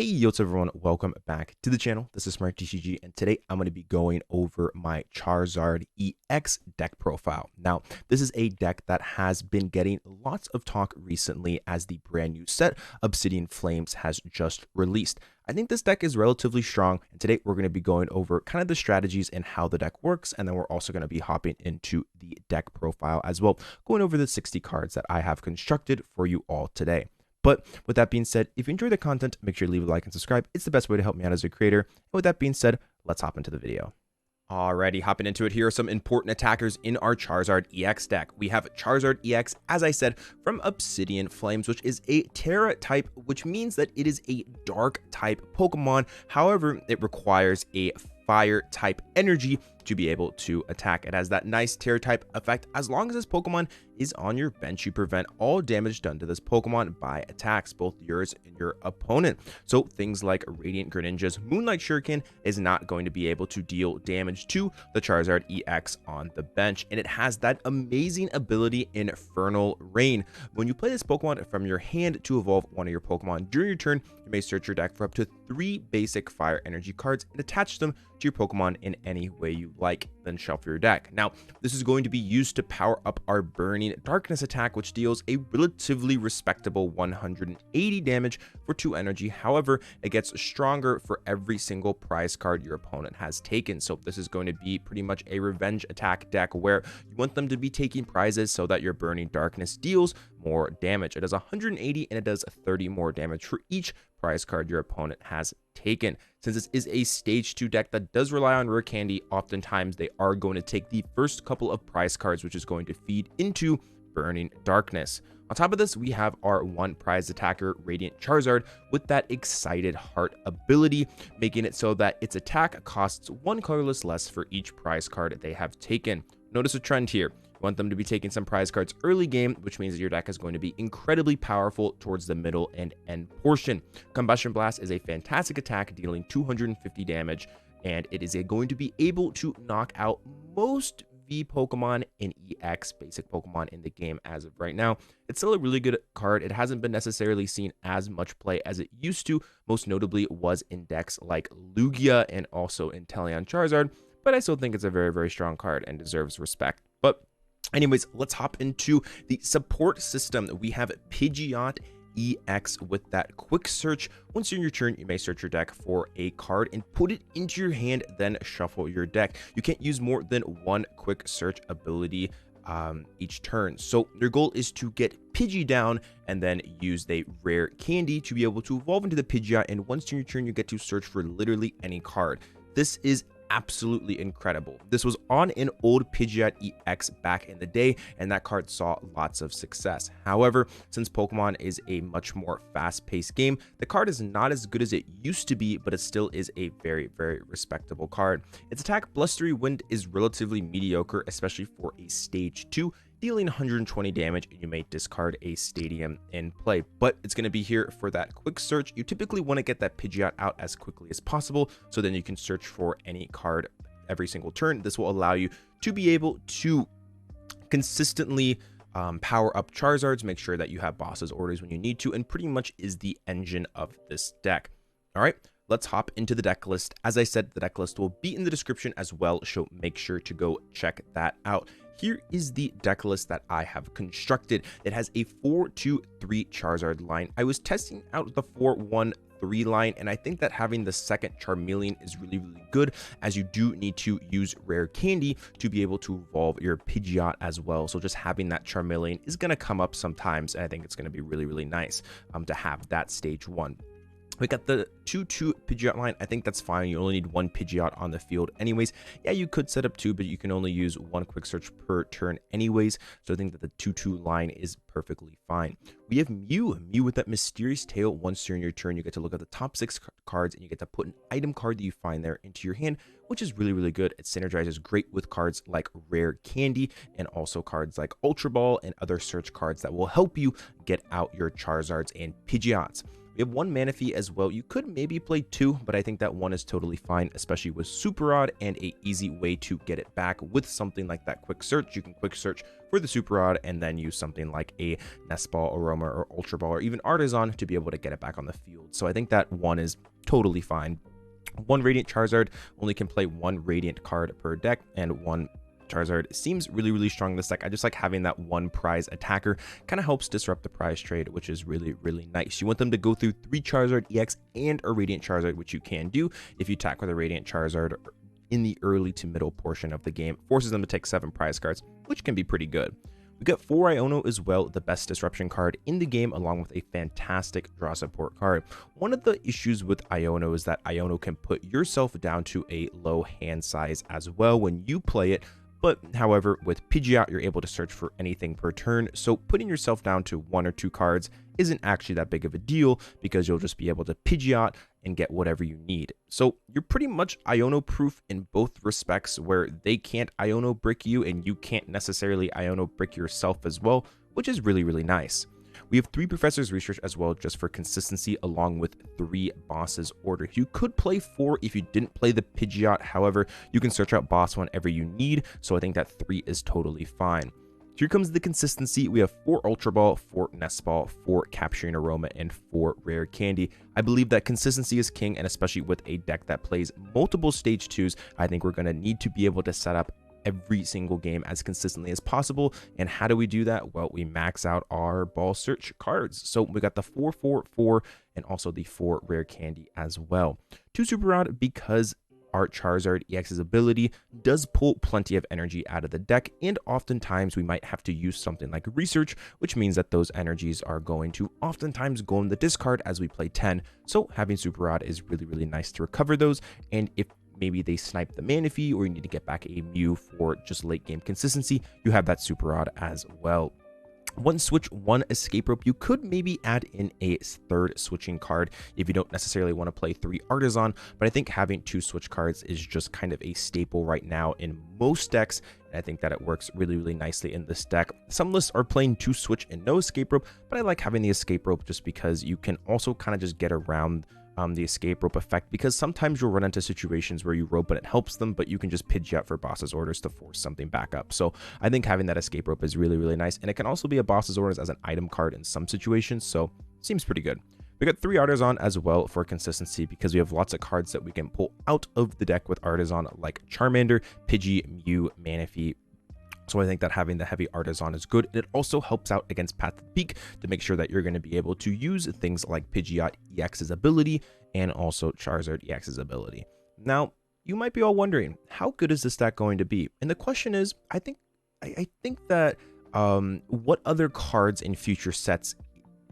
Hey, what's up everyone, welcome back to the channel. This is Smart TCG, and today I'm going to be going over my Charizard EX deck profile. Now, this is a deck that has been getting lots of talk recently as the brand new set, Obsidian Flames, has just released. I think this deck is relatively strong, and today we're going to be going over kind of the strategies and how the deck works, and then we're also going to be hopping into the deck profile as well, going over the 60 cards that I have constructed for you all today. But with that being said, if you enjoy the content, make sure to leave a like and subscribe. It's the best way to help me out as a creator. And with that being said, let's hop into the video. Alrighty, hopping into it, here are some important attackers in our Charizard EX deck. We have Charizard EX, as I said, from Obsidian Flames, which is a Terra type, which means that it is a dark type Pokemon. However, it requires a fire type energy to be able to attack. It has that nice Terra type effect. As long as this Pokemon is on your bench, you prevent all damage done to this Pokemon by attacks, both yours and your opponent. So things like Radiant Greninja's Moonlight Shuriken is not going to be able to deal damage to the Charizard EX on the bench. And it has that amazing ability, Infernal Rain. When you play this Pokemon from your hand to evolve one of your Pokemon during your turn, you may search your deck for up to 3 basic fire energy cards and attach them to your Pokemon in any way you like, then shuffle your deck. Now, this is going to be used to power up our Burning Darkness attack, which deals a relatively respectable 180 damage for 2 energy. However, it gets stronger for every single prize card your opponent has taken. So this is going to be pretty much a revenge attack deck where you want them to be taking prizes so that your Burning Darkness deals more damage. It does 180 and it does 30 more damage for each prize card your opponent has taken. Since this is a stage 2 deck that does rely on rare candy, oftentimes they are going to take the first couple of prize cards, which is going to feed into Burning Darkness. On top of this, we have our one prize attacker, Radiant Charizard, with that Excited Heart ability, making it so that its attack costs 1 colorless less for each prize card they have taken. Notice a trend here. You want them to be taking some prize cards early game, which means that your deck is going to be incredibly powerful towards the middle and end portion. Combustion Blast is a fantastic attack, dealing 250 damage, and it is going to be able to knock out most V Pokemon in EX, basic Pokemon in the game as of right now. It's still a really good card. It hasn't been necessarily seen as much play as it used to, most notably was in decks like Lugia and also in Inteleon Charizard, but I still think it's a very, very strong card and deserves respect. But anyways, let's hop into the support system. We have Pidgeot EX with that quick search. Once you're in your turn, you may search your deck for a card and put it into your hand, then shuffle your deck. You can't use more than 1 quick search ability each turn. So your goal is to get Pidgey down and then use the rare candy to be able to evolve into the Pidgeot. And once in your turn, you get to search for literally any card. This is absolutely incredible. This was on an old Pidgeot EX back in the day, and that card saw lots of success. However, since Pokemon is a much more fast-paced game, the card is not as good as it used to be, but it still is a very, very respectable card. Its attack, Blustery Wind, is relatively mediocre, especially for a stage 2, dealing 120 damage, and you may discard a Stadium in play, but it's going to be here for that quick search. You typically want to get that Pidgeot out as quickly as possible, so then you can search for any card every single turn. This will allow you to be able to consistently power up Charizards, make sure that you have boss's orders when you need to, and pretty much is the engine of this deck. All right, let's hop into the deck list. As I said, the deck list will be in the description as well, so make sure to go check that out. Here is the deck list that I have constructed. It has a 4-2-3 Charizard line. I was testing out the 4-1-3 line, and I think that having the second Charmeleon is really, really good, as you do need to use rare candy to be able to evolve your Pidgeot as well. So just having that Charmeleon is going to come up sometimes, and I think it's going to be really, really nice to have that stage 1. We got the 2-2 Pidgeot line. I think that's fine. You only need 1 Pidgeot on the field anyways. Yeah, you could set up 2, but you can only use 1 quick search per turn anyways. So I think that the 2-2 line is perfectly fine. We have Mew with that mysterious tail. Once during your turn, you get to look at the top 6 cards, and you get to put an item card that you find there into your hand, which is really, really good. It synergizes great with cards like Rare Candy and also cards like Ultra Ball and other search cards that will help you get out your Charizards and Pidgeots. We have one Manaphy as well. You could maybe play two, but I think that one is totally fine, especially with Super Rod and a easy way to get it back with something like that quick search. You can quick search for the Super Rod and then use something like a Nest Ball, Aroma, or Ultra Ball, or even Artazon to be able to get it back on the field. So I think that one is totally fine. One Radiant Charizard only can play one Radiant card per deck, and one Charizard seems really strong in this deck. I just like having that one prize attacker. Kind of helps disrupt the prize trade, which is really nice. You want them to go through 3 Charizard EX and a Radiant Charizard, which you can do if you attack with a Radiant Charizard in the early to middle portion of the game. Forces them to take 7 prize cards, which can be pretty good. We got 4 Iono as well, the best disruption card in the game, along with a fantastic draw support card. One of the issues with Iono is that Iono can put yourself down to a low hand size as well when you play it. But however, with Pidgeot, you're able to search for anything per turn, so putting yourself down to 1 or 2 cards isn't actually that big of a deal because you'll just be able to Pidgeot and get whatever you need. So you're pretty much Iono proof in both respects, where they can't Iono brick you and you can't necessarily Iono brick yourself as well, which is really nice. We have 3 Professor's Research as well, just for consistency, along with 3 Boss's Order. You could play 4 if you didn't play the Pidgeot. However, you can search out Boss whenever you need, so I think that 3 is totally fine. Here comes the consistency. We have 4 Ultra Ball, 4 Nest Ball, 4 Capturing Aroma, and 4 Rare Candy. I believe that consistency is king, and especially with a deck that plays multiple Stage 2s, I think we're going to need to be able to set up every single game as consistently as possible. And how do we do that? Well, we max out our ball search cards. So we got the 4 and also the 4 Rare Candy as well. 2 Super Rod, because our Charizard EX's ability does pull plenty of energy out of the deck, and oftentimes we might have to use something like Research, which means that those energies are going to oftentimes go in the discard as we play 10. So having Super Rod is really nice to recover those, and if maybe they snipe the Manaphy or you need to get back a Mew for just late game consistency, you have that Super Rod as well. 1 switch, 1 escape rope. You could maybe add in a 3rd switching card if you don't necessarily want to play 3 Artazon, but I think having 2 switch cards is just kind of a staple right now in most decks, and I think that it works really nicely in this deck. Some lists are playing 2 switch and no escape rope, but I like having the escape rope just because you can also kind of just get around the escape rope effect, because sometimes you'll run into situations where you rope and it helps them, but you can just Pidgeot for Boss's Orders to force something back up. So I think having that escape rope is really nice, and it can also be a Boss's Orders as an item card in some situations, so seems pretty good. We got 3 Artazon as well for consistency, because we have lots of cards that we can pull out of the deck with Artazon, like Charmander, Pidgey, Mew, Manaphy. So I think that having the heavy Artazon is good. It also helps out against Path to the Peak to make sure that you're going to be able to use things like Pidgeot EX's ability and also Charizard EX's ability. Now, you might be all wondering, how good is this deck going to be? And the question is, I think that what other cards in future sets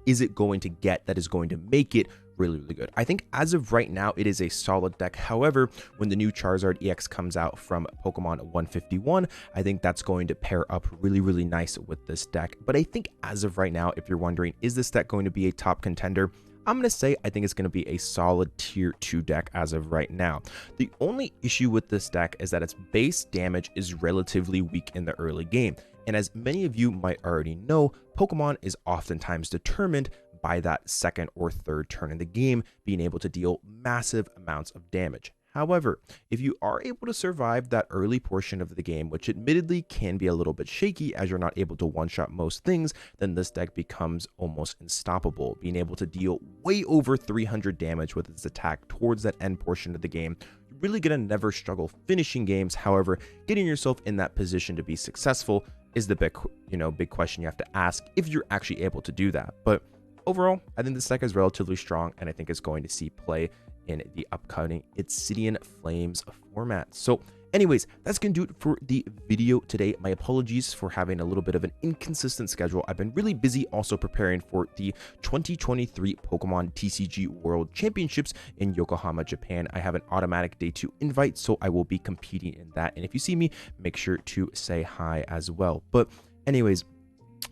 is it going to get that is going to make it really good? I think as of right now, it is a solid deck. However, when the new Charizard EX comes out from Pokemon 151, I think that's going to pair up really nice with this deck. But I think as of right now, if you're wondering, is this deck going to be a top contender? I'm going to say I think it's going to be a solid tier 2 deck as of right now. The only issue with this deck is that its base damage is relatively weak in the early game. And as many of you might already know, Pokemon is oftentimes determined by that 2nd or 3rd turn in the game, being able to deal massive amounts of damage. However, if you are able to survive that early portion of the game, which admittedly can be a little bit shaky as you're not able to one-shot most things, then this deck becomes almost unstoppable, being able to deal way over 300 damage with its attack towards that end portion of the game. You're really gonna never struggle finishing games. However, getting yourself in that position to be successful is the big question you have to ask if you're actually able to do that. But overall, I think this deck is relatively strong, and I think it's going to see play in the upcoming Obsidian Flames format. So anyways, that's gonna do it for the video today. My apologies for having a little bit of an inconsistent schedule. I've been really busy also preparing for the 2023 Pokemon TCG World Championships in Yokohama, Japan. I have an automatic day 2 invite, so I will be competing in that. And if you see me, make sure to say hi as well. But anyways,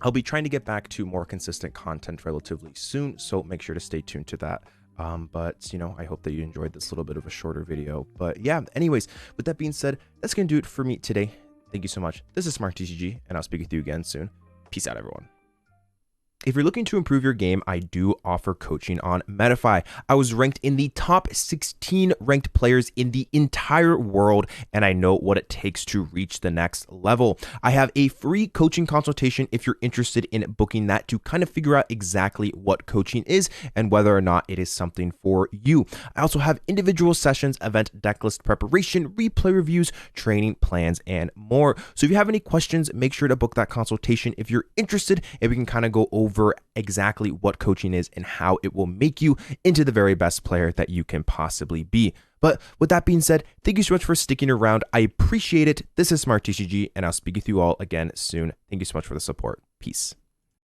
I'll be trying to get back to more consistent content relatively soon, so make sure to stay tuned to that. But I hope that you enjoyed this little bit of a shorter video. But yeah, anyways, with that being said, that's gonna do it for me today. Thank you so much. This is Smart TCG, and I'll speak with you again soon. Peace out, everyone. If you're looking to improve your game, I do offer coaching on Manaphy. I was ranked in the top 16 ranked players in the entire world, and I know what it takes to reach the next level. I have a free coaching consultation if you're interested in booking that to kind of figure out exactly what coaching is and whether or not it is something for you. I also have individual sessions, event decklist preparation, replay reviews, training plans, and more. So if you have any questions, make sure to book that consultation if you're interested, and we can kind of go over exactly what coaching is and how it will make you into the very best player that you can possibly be. But with that being said, thank you so much for sticking around. I appreciate it. This is Smart TCG, and I'll speak with you all again soon. Thank you so much for the support. Peace.